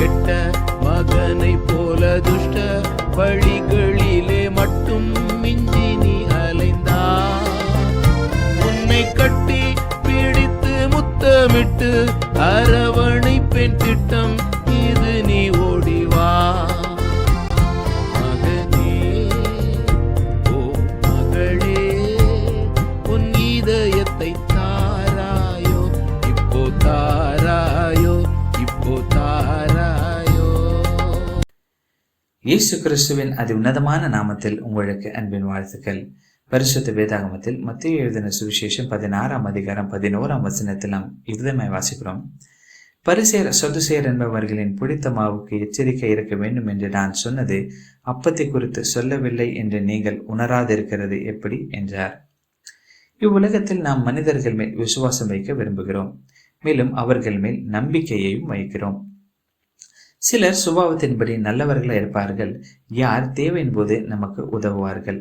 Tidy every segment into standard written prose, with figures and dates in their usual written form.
கெட்ட மகனை போல துஷ்ட வழிகளிலே மட்டும் மிஞ்சி நீ அலைந்தா. உன்னை கட்டி பிடித்து முத்தமிட்டு அரவணைப்பேன் திட்டம் இது, நீ ஓடிவா மகனே. ஓ மகளே, உன் இதயத்தை தாராயோ இப்போ, தாராயோ இப்போ, தாராயோ. இயேசு கிறிஸ்துவின் அதி உன்னதமான நாமத்தில் உங்களுக்கு அன்பின் வாழ்த்துக்கள். பரிசுத்த வேதாகமத்தில் மத்தேயு எழுதின சுவிசேஷம் 16ஆம் அதிகாரம் 11ஆம் வசனத்தில் நாம் இவ்விதமாய் வாசிக்கிறோம். பரிசேயர் சதுசேயர் என்பவர்களின் புளித்த மாவுக்கு எச்சரிக்கை இருக்க வேண்டும் என்று நான் சொன்னது அப்பத்தை குறித்து சொல்லவில்லை என்று நீங்கள் உணராதிருக்கிறது எப்படி என்றார். இவ்வுலகத்தில் நாம் மனிதர்கள் மேல் விசுவாசம் வைக்க விரும்புகிறோம், மேலும் அவர்கள் மேல் நம்பிக்கையையும் வைக்கிறோம். சிலர் சுபாவத்தின்படி நல்லவர்களாக இருப்பார்கள், யார் தேவையின் போது நமக்கு உதவுவார்கள்.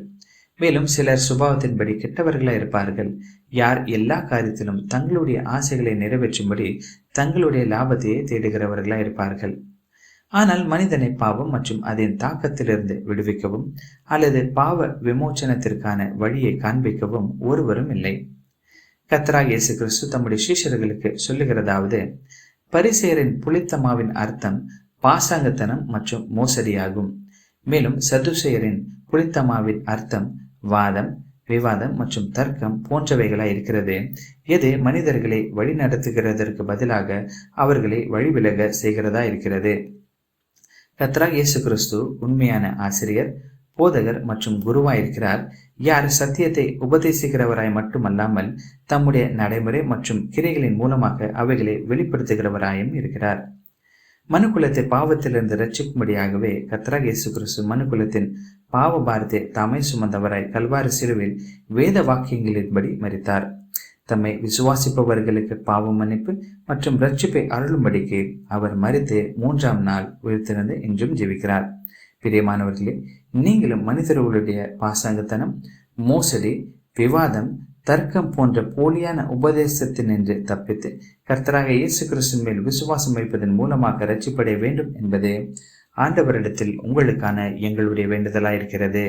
மேலும் சிலர் சுபாவத்தின்படி கெட்டவர்களாக இருப்பார்கள், யார் எல்லா காரியத்திலும் தங்களுடைய ஆசைகளை நிறைவேற்றும்படி தங்களுடைய லாபத்தையே தேடுகிறவர்களாக இருப்பார்கள். ஆனால் மனிதனை பாவம் மற்றும் அதன் தாக்கத்திலிருந்து விடுவிக்கவும் அல்லது பாவ விமோச்சனத்திற்கான வழியை காண்பிக்கவும் ஒருவரும் இல்லை. கர்த்தராகிய இயேசு கிறிஸ்து தம்முடைய சீஷர்களுக்கு சொல்லுகிறதாவது, பரிசேயரின் புளித்தமாவின் அர்த்தம் பாசாங்கத்தனம் மற்றும் மோசடியாகும். மேலும் சதுசேயரின் புளித்தமாவின் அர்த்தம் வாதம், விவாதம் மற்றும் தர்க்கம் போன்றவைகளாய் இருக்கிறது. எது மனிதர்களை வழி நடத்துகிறதற்கு பதிலாக அவர்களை வழிவிலக செய்கிறதா இருக்கிறது. கர்த்தராகிய இயேசு கிறிஸ்து உண்மையான ஆசிரியர், போதகர் மற்றும் குருவாயிருக்கிறார். யார் சத்தியத்தை உபதேசிக்கிறவராய் மட்டுமல்லாமல் தம்முடைய நடைமுறை மற்றும் கிரைகளின் மூலமாக அவைகளை வெளிப்படுத்துகிறவராயும் இருக்கிறார். மனுக்குலத்தை பாவத்திலிருந்து ரட்சிக்கும்படியாகவே கர்த்தராகிய இயேசு கிறிஸ்து மனுக்குலத்தின் பாவ பாரத்தை தாமே சுமந்தவராய் கல்வாரி சிலுவையில் வேத வாக்கியங்களின்படி மரித்தார். தம்மை விசுவாசிப்பவர்களுக்கு பாவ மன்னிப்பு மற்றும் ரட்சிப்பை அருளும்படிக்கு அவர் மரித்து 3ஆம் நாள் உயிர்த்தெழுந்து இன்றும் ஜீவிக்கிறார். பிரியமானவர்களே, நீங்களும் மனிதர்களுடைய பாசாங்கத்தனம், மோசடி, விவாதம், தர்க்கம் போன்ற போலியான உபதேசத்தினின்று தப்பித்து கர்த்தராகிய இயேசு கிறிஸ்துவின் மேல் விசுவாசம் வைப்பதன் மூலமாக ரட்சிப்படைய வேண்டும் என்பதே ஆண்டவரிடத்தில் உங்களுக்கான எங்களுடைய வேண்டுதலாயிருக்கிறது.